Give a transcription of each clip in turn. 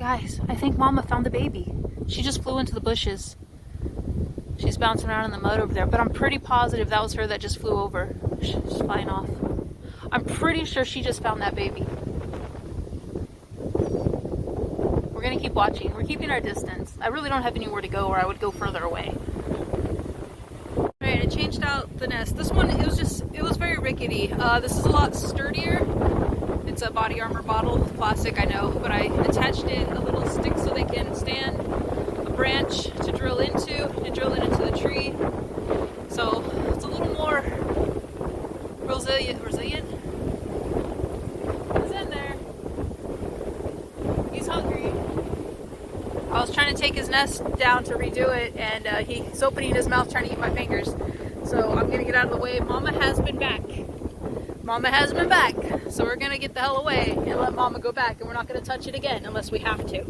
Guys, I think Mama found the baby. She just flew into the bushes. She's bouncing around in the mud over there, but I'm pretty positive that was her that just flew over. She's flying off. I'm pretty sure she just found that baby. We're gonna keep watching. We're keeping our distance. I really don't have anywhere to go, or I would go further away. Alright, I changed out the nest. This one, it was very rickety. This is a lot sturdier. It's a body armor bottle, plastic, I know, but I attached in a little stick so they can stand, a branch to drill into, and drill it into the tree. So it's a little more resilient. He's in there. He's hungry. I was trying to take his nest down to redo it, and he's opening his mouth trying to eat my fingers. So I'm gonna get out of the way. Mama has been back. Mama has been back. So we're gonna get the hell away and let Mama go back, and we're not gonna touch it again unless we have to.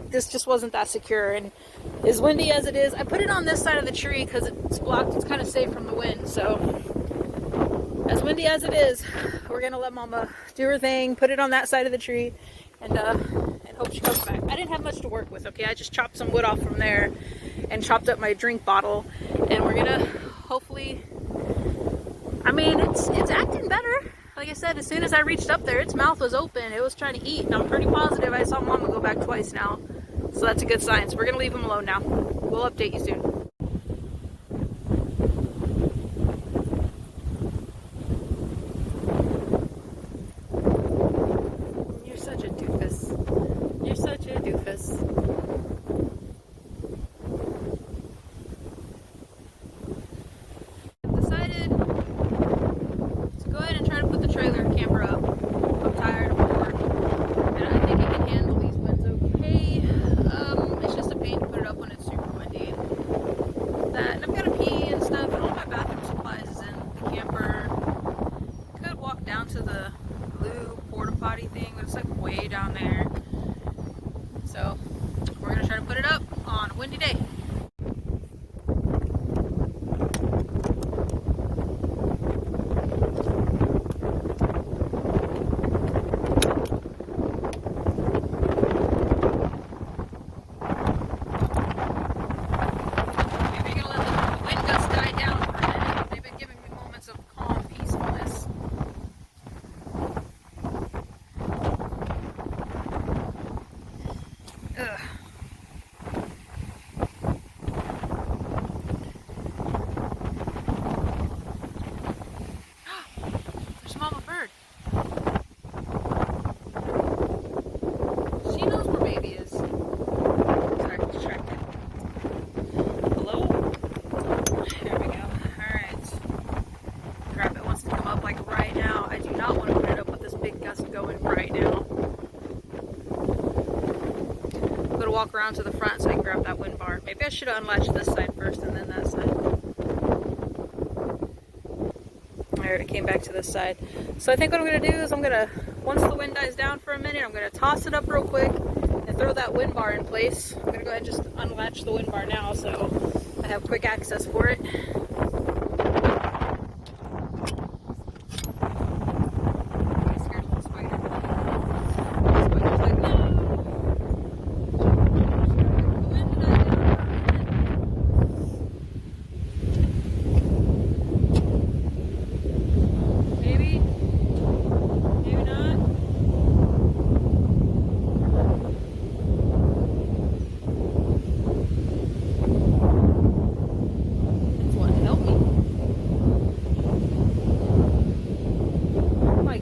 This just wasn't that secure, and as windy as it is, I put it on this side of the tree because it's blocked. It's kind of safe from the wind. So as windy as it is, we're gonna let Mama do her thing, put it on that side of the tree, and hope she comes back. I didn't have much to work with, okay? I just chopped some wood off from there and chopped up my drink bottle, and we're gonna hopefully, I mean, it's acting better. Like I said, as soon as I reached up there, its mouth was open. It was trying to eat, and I'm pretty positive I saw Mama go back twice now. So that's a good sign. So we're gonna leave him alone now. We'll update you soon. You're such a doofus. You're such a doofus. I've decided to go ahead and try to put the trailer camper up. I'm tired of work, and I think it can handle these winds okay. It's just a pain to put it up when it's super windy. That, and I've got to pee and stuff, and all my bathroom supplies is in the camper. Could walk down to the blue porta potty thing, but it's like way down there. So we're gonna try to put it up on a windy day. Ugh. There's Mama Bird. She knows where baby is. Sorry, distracted. Hello? There we go. Alright. Crap, it wants to come up like right now. I do not want to put it up with this big gust going right now. I'm gonna walk around to the front so I can grab that wind bar. Maybe I should have unlatched this side first and then that side. Alright, I came back to this side. So I think what I'm gonna do is once the wind dies down for a minute, I'm gonna toss it up real quick and throw that wind bar in place. I'm gonna go ahead and just unlatch the wind bar now so I have quick access for it.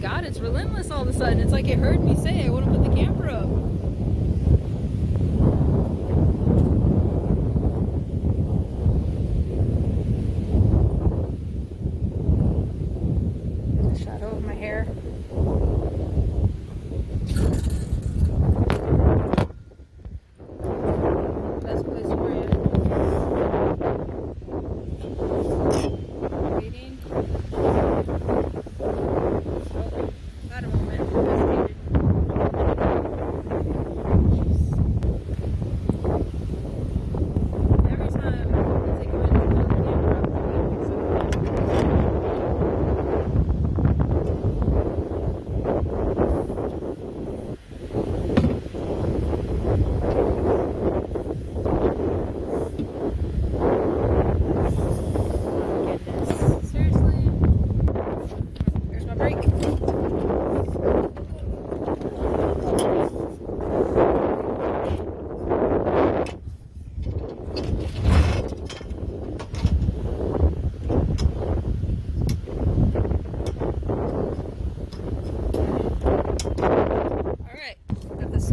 God, it's relentless all of a sudden. It's like it heard me say I want to put the camper up. The shadow of my hair. Best place for you. Waiting. Got a moment.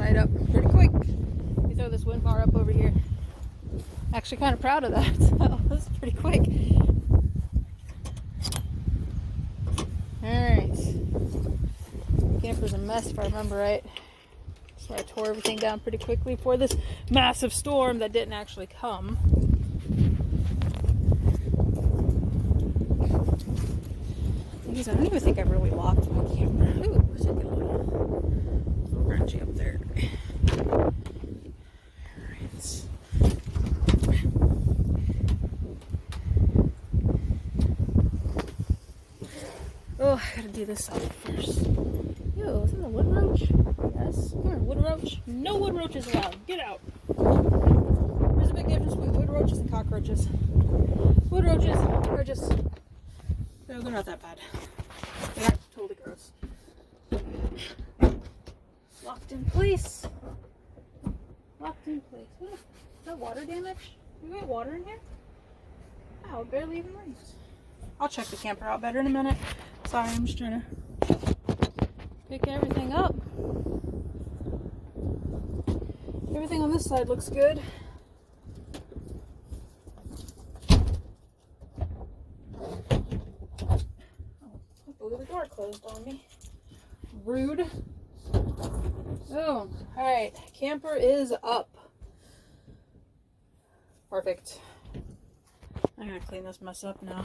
side up pretty quick. We throw this wind bar up over here. Actually kind of proud of that. So this is pretty quick. Alright. Camper's a mess if I remember right. So I tore everything down pretty quickly for this massive storm that didn't actually come. I don't even think I've really locked my camera. Ooh, it's a little crunchy up there. Alright. Oh, I gotta do this side first. Yo, is that a wood roach? Yes. Come here, wood roach. No wood roaches allowed. Get out. There's a big difference between wood roaches and cockroaches. Wood roaches are just... they're not that bad. They're not totally gross. Locked in place. Locked in place. What is that, water damage? We got water in here? Wow, it barely even rains. I'll check the camper out better in a minute. Sorry, I'm just trying to pick everything up. Everything on this side looks good. The door closed on me. Rude. Oh, alright. Camper is up. Perfect. I'm gonna clean this mess up now.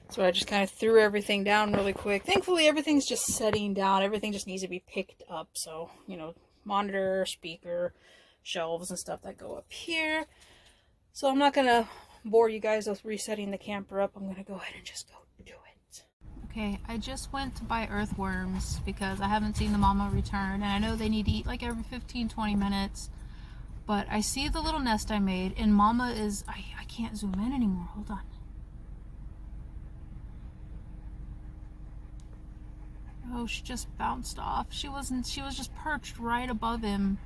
So I just kind of threw everything down really quick. Thankfully, everything's just setting down. Everything just needs to be picked up. So, you know, monitor, speaker, shelves and stuff that go up here. So I'm not gonna bore you guys with resetting the camper up. I'm gonna go ahead and just go do it. Okay, I just went to buy earthworms because I haven't seen the mama return, and I know they need to eat like every 15-20 minutes. But I see the little nest I made, and mama is, I can't zoom in anymore. Hold on. Oh, she just bounced off. She was just perched right above him,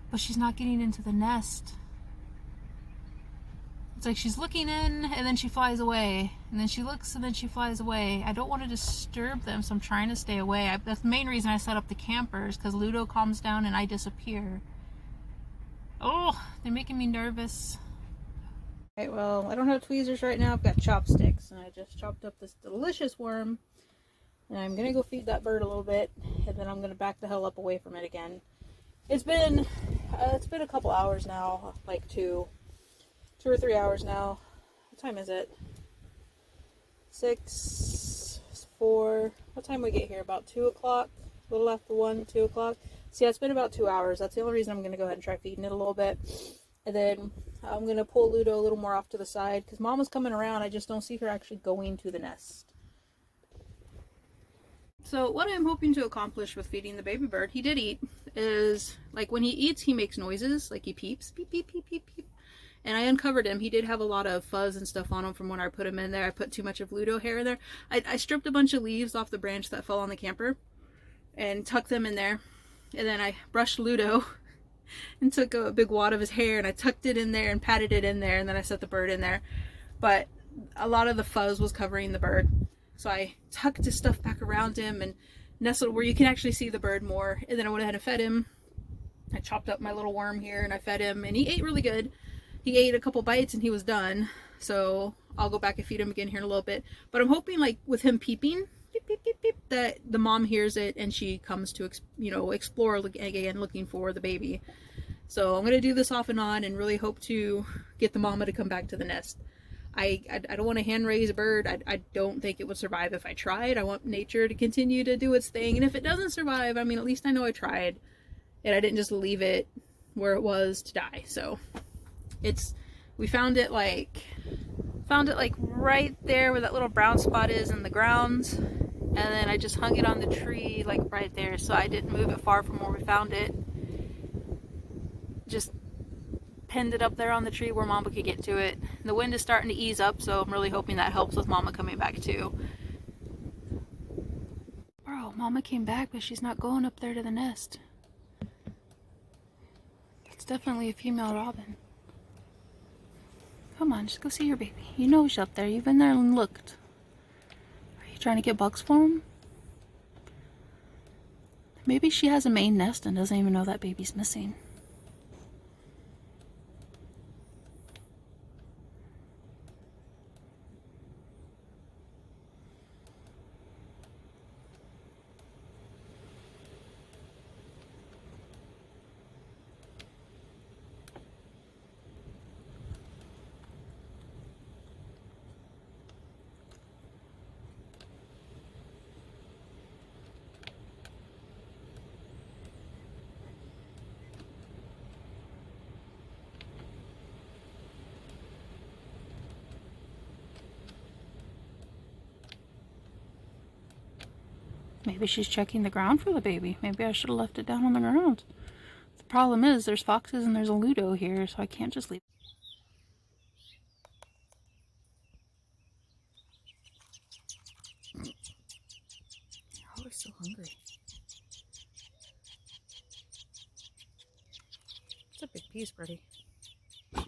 but she's not getting into the nest. It's like she's looking in and then she flies away, and then she looks and then she flies away. I don't want to disturb them, so I'm trying to stay away. That's the main reason I set up the campers, because Ludo calms down and I disappear. Oh, they're making me nervous. Okay, well, I don't have tweezers right now. I've got chopsticks, and I just chopped up this delicious worm. And I'm gonna go feed that bird a little bit, and then I'm gonna back the hell up away from it again. It's been a couple hours now, like two or 3 hours now. What time is it? 6, 4. What time we get here? About 2 o'clock? A little after 1, 2 o'clock. So yeah, it's been about 2 hours. That's the only reason I'm gonna go ahead and try feeding it a little bit. And then I'm gonna pull Ludo a little more off to the side, because Mama's coming around. I just don't see her actually going to the nest. So what I'm hoping to accomplish with feeding the baby bird, he did eat, is like when he eats, he makes noises, like he peeps, peep, peep, peep, peep, peep. And I uncovered him. He did have a lot of fuzz and stuff on him from when I put him in there. I put too much of Ludo hair in there. I stripped a bunch of leaves off the branch that fell on the camper and tucked them in there. And then I brushed Ludo and took a big wad of his hair and I tucked it in there and patted it in there, and then I set the bird in there. But a lot of the fuzz was covering the bird. So I tucked his stuff back around him and nestled where you can actually see the bird more. And then I went ahead and fed him. I chopped up my little worm here and I fed him, and he ate really good. He ate a couple bites and he was done. So I'll go back and feed him again here in a little bit. But I'm hoping, like with him peeping, beep, beep, beep, beep, that the mom hears it and she comes to, explore again, looking for the baby. So I'm going to do this off and on and really hope to get the mama to come back to the nest. I don't want to hand raise a bird. I don't think it would survive if I tried. I want nature to continue to do its thing. And if it doesn't survive, I mean, at least I know I tried. And I didn't just leave it where it was to die. So we found it like right there where that little brown spot is in the ground. And then I just hung it on the tree like right there. So I didn't move it far from where we found it. Just pinned it up there on the tree where Mama could get to it. The wind is starting to ease up, so I'm really hoping that helps with Mama coming back too. Bro, Mama came back, but she's not going up there to the nest. It's definitely a female robin. Come on, just go see your baby. You know he's up there. You've been there and looked. Are you trying to get bugs for him? Maybe she has a main nest and doesn't even know that baby's missing. Maybe she's checking the ground for the baby. Maybe I should have left it down on the ground. The problem is there's foxes and there's a Ludo here, so I can't just leave. You're always so hungry. It's a big piece, Birdie. Oh,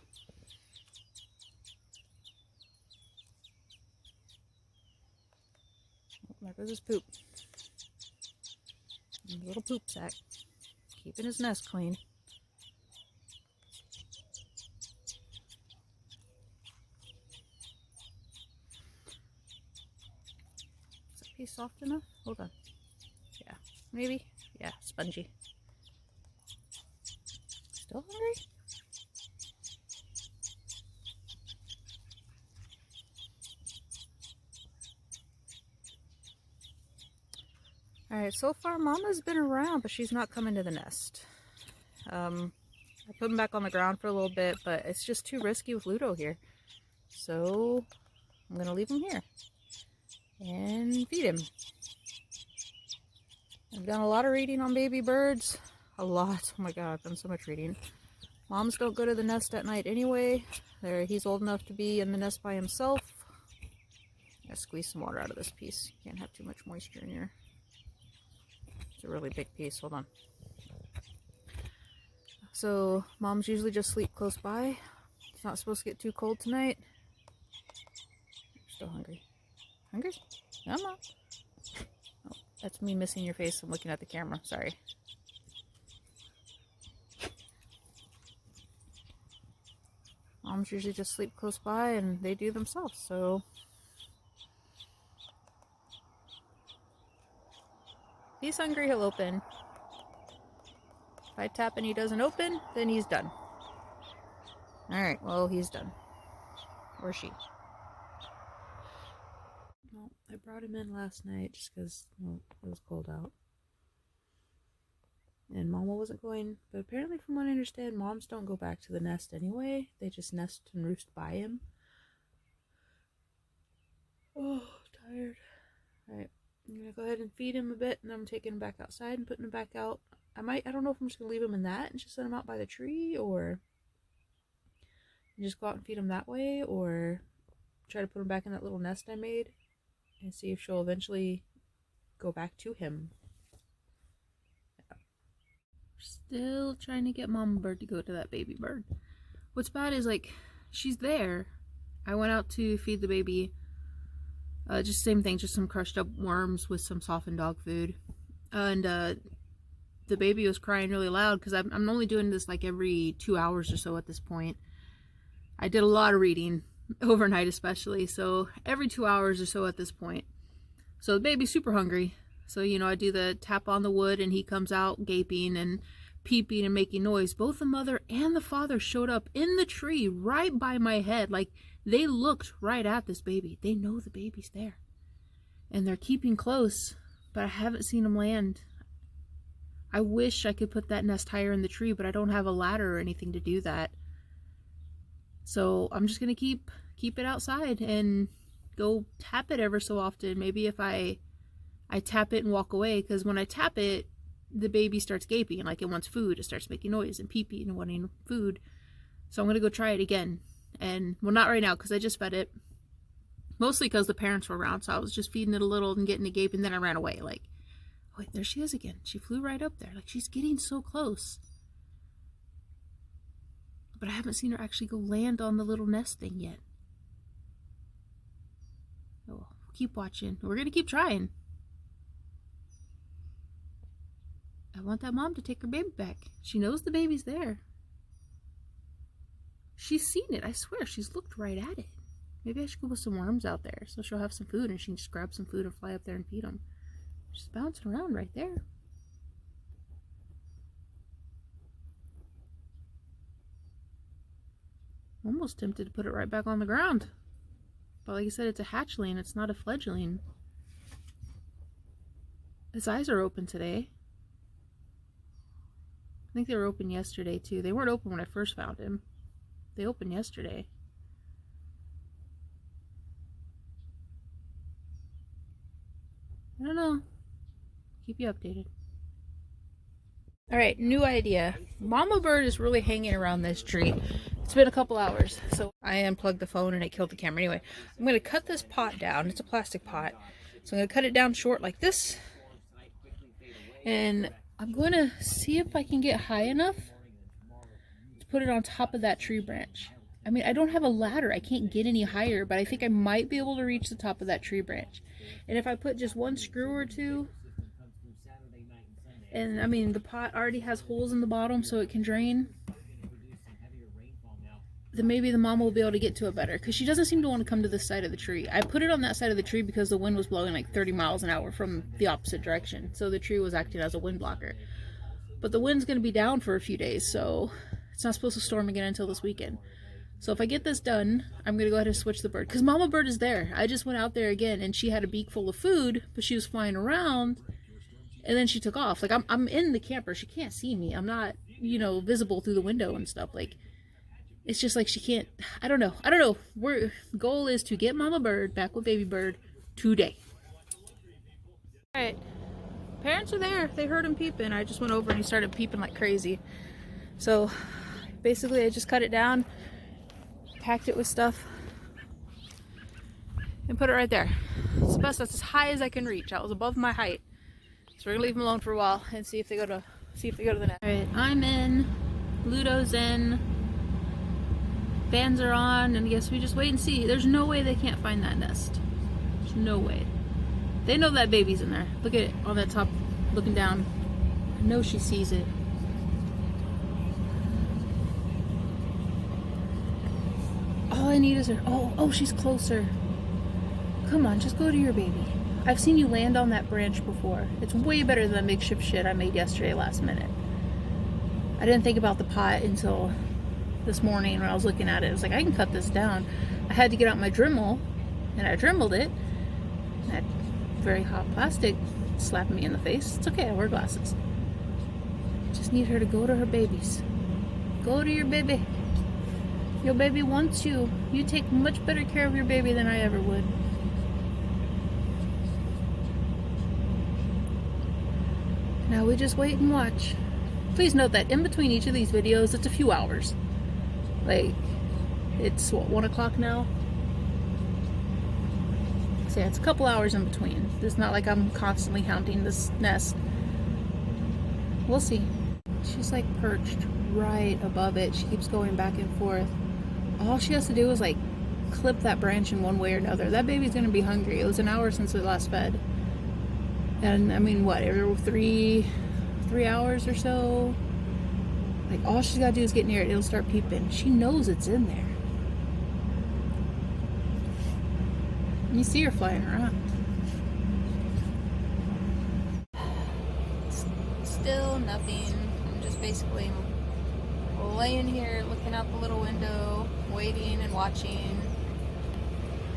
there goes his poop. Little poop sack. Keeping his nest clean. Is that piece soft enough? Hold on. Yeah, maybe. Yeah, spongy. Still hungry? Alright, so far Mama's been around, but she's not coming to the nest. I put him back on the ground for a little bit, but it's just too risky with Ludo here. So I'm going to leave him here and feed him. I've done a lot of reading on baby birds. A lot. Oh my god, I've done so much reading. Moms don't go to the nest at night anyway. He's old enough to be in the nest by himself. Gotta squeeze some water out of this piece. Can't have too much moisture in here. It's a really big piece. Hold on. So moms usually just sleep close by. It's not supposed to get too cold tonight. You're still hungry. Hungry? Come on. Oh, that's me missing your face. I'm looking at the camera. Sorry. Moms usually just sleep close by and they do themselves, so. If he's hungry, he'll open. If I tap and he doesn't open, then he's done. Alright, well, he's done. Or she. Well, I brought him in last night just because, well, it was cold out. And Mama wasn't going, but apparently from what I understand, moms don't go back to the nest anyway. They just nest and roost by him. Oh, tired. Alright, I'm gonna go ahead and feed him a bit, and I'm taking him back outside and putting him back out. I don't know if I'm just gonna leave him in that and just set him out by the tree, or just go out and feed him that way, or try to put him back in that little nest I made and see if she'll eventually go back to him. Still trying to get Mama Bird to go to that baby bird. What's bad is, like, she's there. I went out to feed the baby. Just same thing, just some crushed up worms with some softened dog food. And the baby was crying really loud because I'm only doing this like every 2 hours or so at this point. I did a lot of reading overnight especially, so every 2 hours or so at this point. So the baby's super hungry. So, you know, I do the tap on the wood and he comes out gaping and peeping and making noise. Both the mother and the father showed up in the tree right by my head. Like, they looked right at this baby. They know the baby's there. And they're keeping close, but I haven't seen them land. I wish I could put that nest higher in the tree, but I don't have a ladder or anything to do that. So I'm just going to keep it outside and go tap it ever so often. Maybe if I tap it and walk away, because when I tap it, the baby starts gaping like it wants food. It starts making noise and peeping and wanting food. So I'm going to go try it again. And, well, not right now because I just fed it. Mostly because the parents were around, so I was just feeding it a little and getting it gape, and then I ran away. Like, oh, wait, there she is again. She flew right up there. Like, she's getting so close. But I haven't seen her actually go land on the little nest thing yet. Oh, we'll keep watching. We're going to keep trying. I want that mom to take her baby back. She knows the baby's there. She's seen it. I swear, she's looked right at it. Maybe I should go put some worms out there so she'll have some food and she can just grab some food and fly up there and feed them. She's bouncing around right there. I'm almost tempted to put it right back on the ground. But like I said, it's a hatchling. It's not a fledgling. His eyes are open today. I think they were open yesterday too. They weren't open when I first found him. They opened yesterday. I don't know. Keep you updated. Alright, new idea. Mama bird is really hanging around this tree. It's been a couple hours, so I unplugged the phone and it killed the camera. Anyway, I'm going to cut this pot down. It's a plastic pot. So I'm going to cut it down short like this. And I'm going to see if I can get high enough to put it on top of that tree branch. I mean, I don't have a ladder. I can't get any higher, but I think I might be able to reach the top of that tree branch. And if I put just one screw or two, and I mean, the pot already has holes in the bottom so it can drain, then maybe the mom will be able to get to it better, because she doesn't seem to want to come to this side of the tree. I put it on that side of the tree because the wind was blowing like 30 miles an hour from the opposite direction, so the tree was acting as a wind blocker. But the wind's going to be down for a few days, so it's not supposed to storm again until this weekend. So if I get this done, I'm going to go ahead and switch the bird, because Mama Bird is there. I just went out there again and she had a beak full of food, but she was flying around and then she took off. Like, I'm in the camper. She can't see me. I'm not, you know, visible through the window and stuff. Like, it's just like she can't, I don't know. Goal is to get Mama Bird back with Baby Bird today. Alright, parents are there. They heard him peeping. I just went over and he started peeping like crazy. So basically I just cut it down, packed it with stuff, and put it right there. It's the best. That's as high as I can reach. That was above my height. So we're gonna leave them alone for a while and see if they go to the nest. Alright, I'm in, Ludo's in, fans are on, and I guess we just wait and see. There's no way they can't find that nest. There's no way. They know that baby's in there. Look at it on that top, looking down. I know she sees it. All I need is her. Oh, she's closer. Come on, just go to your baby. I've seen you land on that branch before. It's way better than the makeshift shit I made yesterday last minute. I didn't think about the pot until this morning when I was looking at it. I was like, I can cut this down. I had to get out my Dremel, and I Dremeled it. That very hot plastic slapping me in the face. It's okay, I wear glasses. Just need her to go to her babies. Go to your baby. Your baby wants you. You take much better care of your baby than I ever would. Now we just wait and watch. Please note that in between each of these videos, it's a few hours. Like, it's what, 1 o'clock now? So yeah, it's a couple hours in between. It's not like I'm constantly hounding this nest. We'll see. She's like perched right above it. She keeps going back and forth. All she has to do is like clip that branch in one way or another. That baby's gonna be hungry. It was an hour since it last fed. And I mean, what, every 3 hours or so? Like, all she's gotta do is get near it. It'll start peeping. She knows it's in there. You see her flying around. Still nothing. I'm just basically laying here looking out the little window, waiting and watching.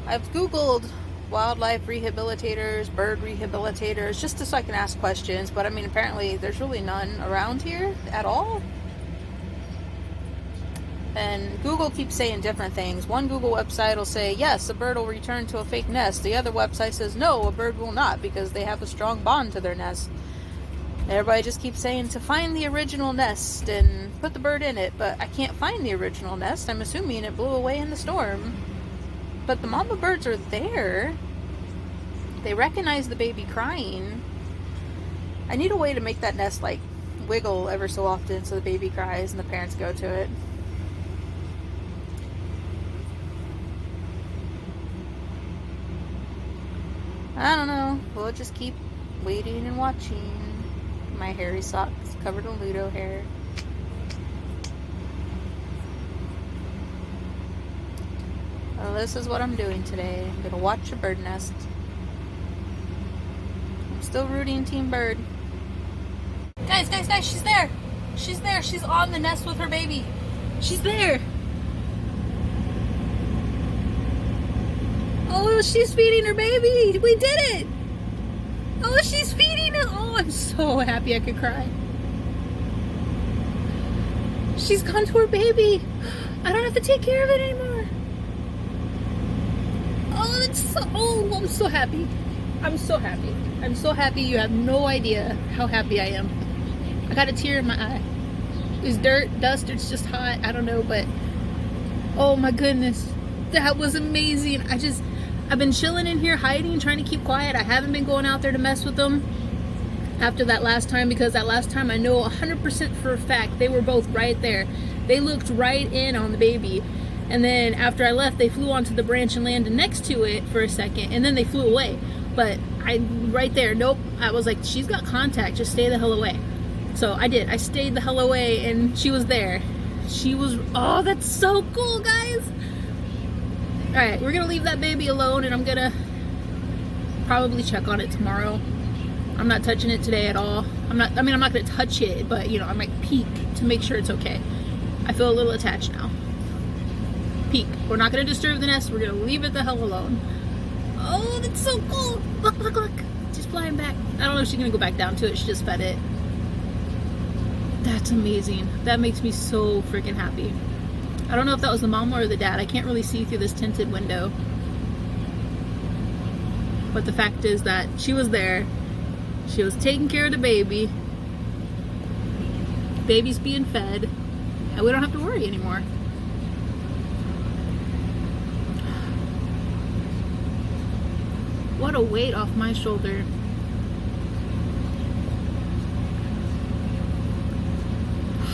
I've Googled wildlife rehabilitators, bird rehabilitators, just so I can ask questions, but I mean, apparently there's really none around here at all. And Google keeps saying different things. One Google website will say, yes, a bird will return to a fake nest. The other website says, no, a bird will not, because they have a strong bond to their nest. Everybody just keeps saying to find the original nest and put the bird in it, but I can't find the original nest. I'm assuming it blew away in the storm. But the mama birds are there. They recognize the baby crying. I need a way to make that nest like wiggle ever so often so the baby cries and the parents go to it. I don't know. We'll just keep waiting and watching. My hairy socks covered in Ludo hair. Well, this is what I'm doing today. I'm gonna watch a bird nest. I'm still rooting Team Bird. Guys, she's there! She's there! She's on the nest with her baby! She's there! Oh, she's feeding her baby! We did it! Oh, she's feeding it! Oh, I'm so happy I could cry. She's gone to her baby! I don't have to take care of it anymore! Oh, that's so... Oh, I'm so happy. I'm so happy. I'm so happy. You have no idea how happy I am. I got a tear in my eye. It's dirt, dust, it's just hot. I don't know, but... Oh my goodness. That was amazing. I've been chilling in here, hiding, trying to keep quiet. I haven't been going out there to mess with them after that last time, because that last time I know 100% for a fact they were both right there. They looked right in on the baby. And then after I left, they flew onto the branch and landed next to it for a second, and then they flew away. But right there, nope. I was like, she's got contact, just stay the hell away. So I did. I stayed the hell away, and she was there. She was, oh, that's so cool, guys. All right, we're gonna leave that baby alone, and I'm gonna probably check on it tomorrow. I'm not touching it today at all. I'm not gonna touch it, but you know, I might peek to make sure it's okay. I feel a little attached now. Peek. We're not gonna disturb the nest. We're gonna leave it the hell alone. Oh, that's so cool. Look, look, look. She's flying back. I don't know if she's gonna go back down to it. She just fed it. That's amazing. That makes me so freaking happy. I don't know if that was the mama or the dad. I can't really see through this tinted window. But the fact is that she was there. She was taking care of the baby. Baby's being fed. And we don't have to worry anymore. What a weight off my shoulder.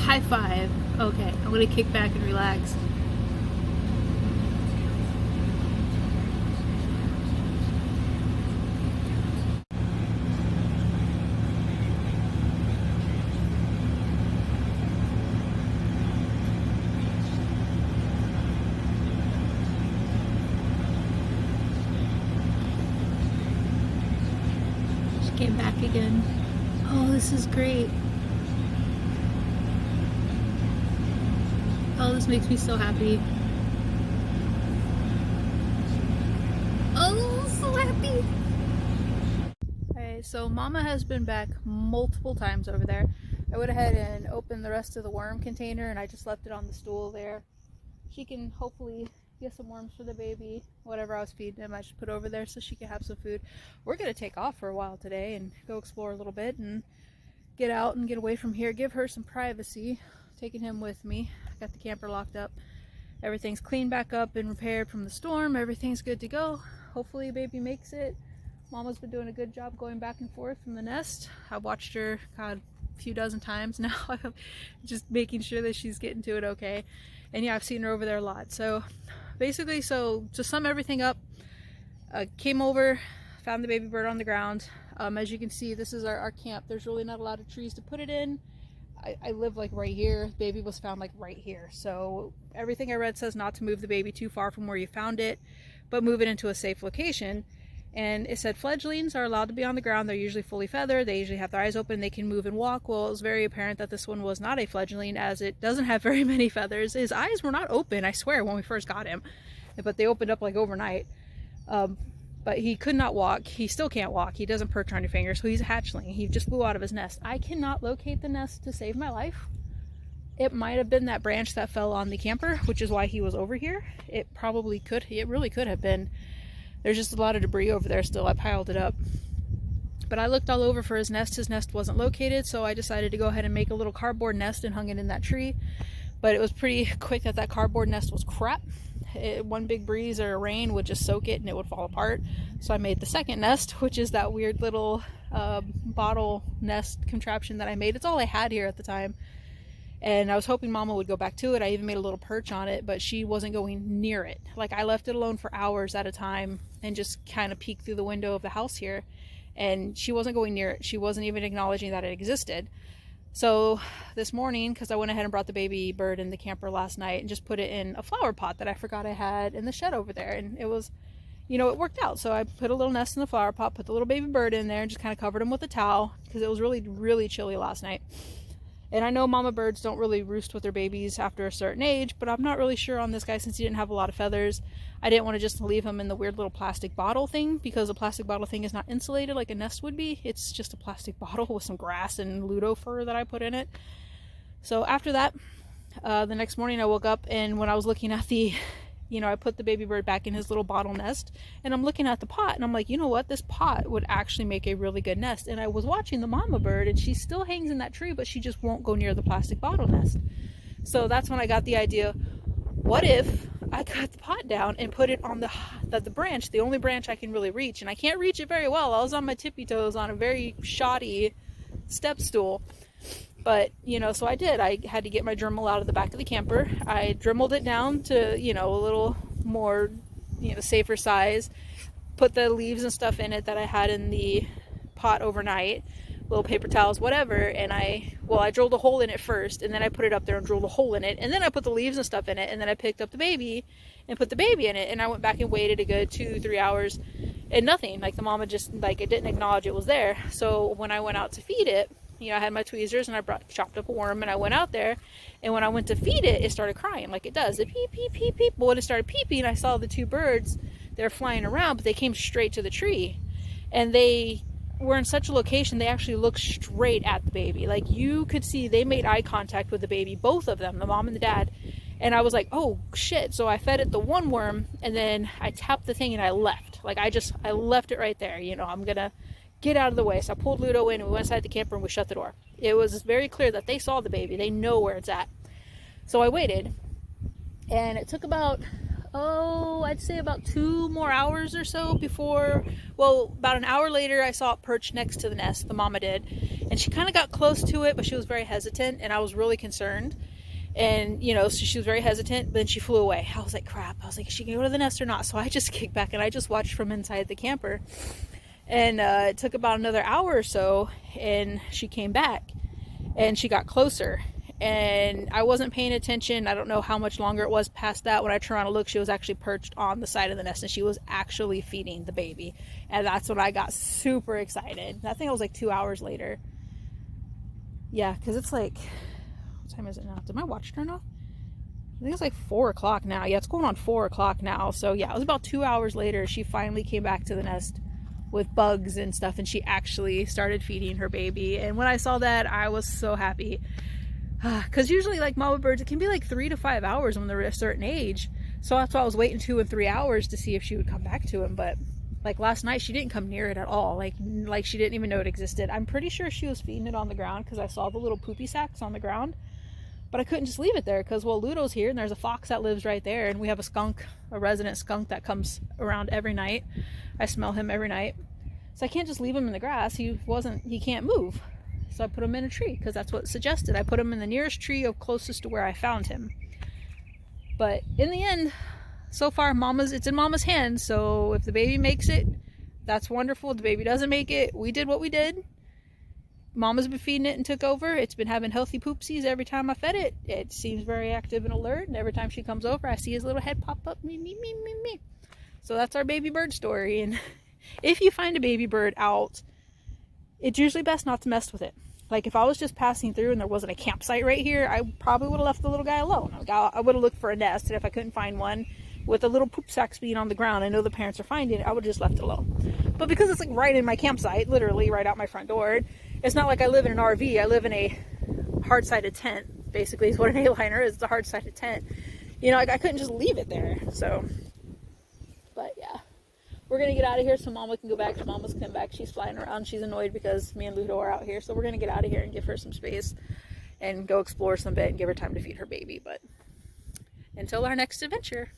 High five. Okay, I'm gonna kick back and relax. She came back again. Oh, this is great. Oh, this makes me so happy. Oh, so happy. Alright, so Mama has been back multiple times over there. I went ahead and opened the rest of the worm container, and I just left it on the stool there. She can hopefully get some worms for the baby. Whatever I was feeding him, I just put over there so she can have some food. We're going to take off for a while today and go explore a little bit and get out and get away from here. Give her some privacy. Taking him with me. Got the camper locked up. Everything's cleaned back up and repaired from the storm. Everything's good to go. Hopefully baby makes it. Mama's been doing a good job going back and forth from the nest. I've watched her, God, a few dozen times now. Just making sure that she's getting to it okay. And yeah, I've seen her over there a lot. So basically, so to sum everything up, came over, found the baby bird on the ground. As you can see, this is our camp. There's really not a lot of trees to put it in. I live like right here. Baby was found like right here. So everything I read says not to move the baby too far from where you found it, but move it into a safe location. And it said fledglings are allowed to be on the ground. They're usually fully feathered. They usually have their eyes open. They can move and walk. Well, it was very apparent that this one was not a fledgling, as it doesn't have very many feathers. His eyes were not open, I swear, when we first got him, but they opened up like overnight. But he could not walk. He still can't walk. He doesn't perch on your finger, so he's a hatchling. He just flew out of his nest. I cannot locate the nest to save my life. It might have been that branch that fell on the camper, which is why he was over here. It probably could. It really could have been. There's just a lot of debris over there still. I piled it up. But I looked all over for his nest. His nest wasn't located, so I decided to go ahead and make a little cardboard nest and hung it in that tree. But it was pretty quick that cardboard nest was crap. One big breeze or a rain would just soak it and it would fall apart. So I made the second nest, which is that weird little bottle nest contraption that I made. It's all I had here at the time. And I was hoping Mama would go back to it. I even made a little perch on it, but she wasn't going near it. Like, I left it alone for hours at a time and just kind of peeked through the window of the house here. and she wasn't going near it. She wasn't even acknowledging that it existed. So this morning, because I went ahead and brought the baby bird in the camper last night and just put it in a flower pot that I forgot I had in the shed over there, and it was, you know, it worked out. So I put a little nest in the flower pot, put the little baby bird in there, and just kind of covered him with a towel because it was really, really chilly last night. And I know mama birds don't really roost with their babies after a certain age, but I'm not really sure on this guy since he didn't have a lot of feathers. I didn't want to just leave him in the weird little plastic bottle thing, because a plastic bottle thing is not insulated like a nest would be. It's just a plastic bottle with some grass and Ludo fur that I put in it. So after that, the next morning I woke up, and when I was looking at the, you know, I put the baby bird back in his little bottle nest, and I'm looking at the pot, and I'm like, you know what, this pot would actually make a really good nest. And I was watching the mama bird, and she still hangs in that tree, but she just won't go near the plastic bottle nest. So that's when I got the idea, what if I cut the pot down and put it on the branch, the only branch I can really reach, and I can't reach it very well. I was on my tippy toes on a very shoddy step stool. But, you know, so I did. I had to get my Dremel out of the back of the camper. I Dremeled it down to, you know, a little more, you know, safer size. Put the leaves and stuff in it that I had in the pot overnight. Little paper towels, whatever. And I drilled a hole in it first. And then I put it up there and drilled a hole in it. And then I put the leaves and stuff in it. And then I picked up the baby and put the baby in it. And I went back and waited a good 2-3 hours. And nothing. Like, the mama just, like, it didn't acknowledge it was there. So when I went out to feed it, you know, I had my tweezers and I chopped up a worm, and I went out there, and when I went to feed it, it started crying like it does. It peep, peep, peep, peep. But when it started peeping, I saw the two birds. They're flying around, but they came straight to the tree, and they were in such a location, they actually looked straight at the baby. Like, you could see they made eye contact with the baby, both of them, the mom and the dad. And I was like, oh shit. So I fed it the one worm, and then I tapped the thing and I left. Like, I left it right there. You know, I'm gonna get out of the way. So I pulled Ludo in, and we went inside the camper and we shut the door. It was very clear that they saw the baby. They know where it's at. So I waited, and it took about, I'd say about 2 more hours or so before, well, about an hour later, I saw it perched next to the nest, the mama did. And she kind of got close to it, but she was very hesitant, and I was really concerned. And, you know, so she was very hesitant, but then she flew away. I was like, crap. I was like, is she going to go to the nest or not? So I just kicked back, and I just watched from inside the camper. And it took about another hour or so, and she came back, and she got closer, and I wasn't paying attention. I don't know how much longer it was past that. When I turned around to look, she was actually perched on the side of the nest, and she was actually feeding the baby. And that's when I got super excited. I think it was like 2 hours later. Yeah, because it's like, what time is it now? Did my watch turn off? I think it's like 4 o'clock now. Yeah, it's going on 4 o'clock now. So yeah, it was about 2 hours later, she finally came back to the nest with bugs and stuff, and she actually started feeding her baby. And when I saw that, I was so happy, because usually, like, mama birds, it can be like 3 to 5 hours when they're a certain age. So that's why I was waiting 2 and 3 hours to see if she would come back to him. But like last night, she didn't come near it at all. Like she didn't even know it existed. I'm pretty sure she was feeding it on the ground, because I saw the little poopy sacks on the ground. But I couldn't just leave it there, because, well, Ludo's here, and there's a fox that lives right there, and we have a skunk, a resident skunk that comes around every night. I smell him every night. So I can't just leave him in the grass. He can't move. So I put him in a tree, because that's what it suggested. I put him in the nearest tree closest to where I found him. But in the end, so far, it's in mama's hands. So if the baby makes it, that's wonderful. If the baby doesn't make it, we did what we did. Mama's been feeding it and took over. It's been having healthy poopsies every time I fed it. It seems very active and alert, and every time she comes over, I see his little head pop up, me, me, me, me, me. So that's our baby bird story. And if you find a baby bird out, it's usually best not to mess with it. Like, if I was just passing through and there wasn't a campsite right here, I probably would have left the little guy alone. I would have looked for a nest, and if I couldn't find one with a little poop sack being on the ground, I know the parents are finding it, I would have just left it alone. But because it's like right in my campsite, literally right out my front door, it's not like I live in an RV. I live in a hard-sided tent, basically, is what an A-liner is. It's a hard-sided tent. You know, I couldn't just leave it there. So, but yeah. We're going to get out of here so Mama can go back. Mama's come back. She's flying around. She's annoyed because me and Ludo are out here. So we're going to get out of here and give her some space and go explore some bit and give her time to feed her baby. But until our next adventure.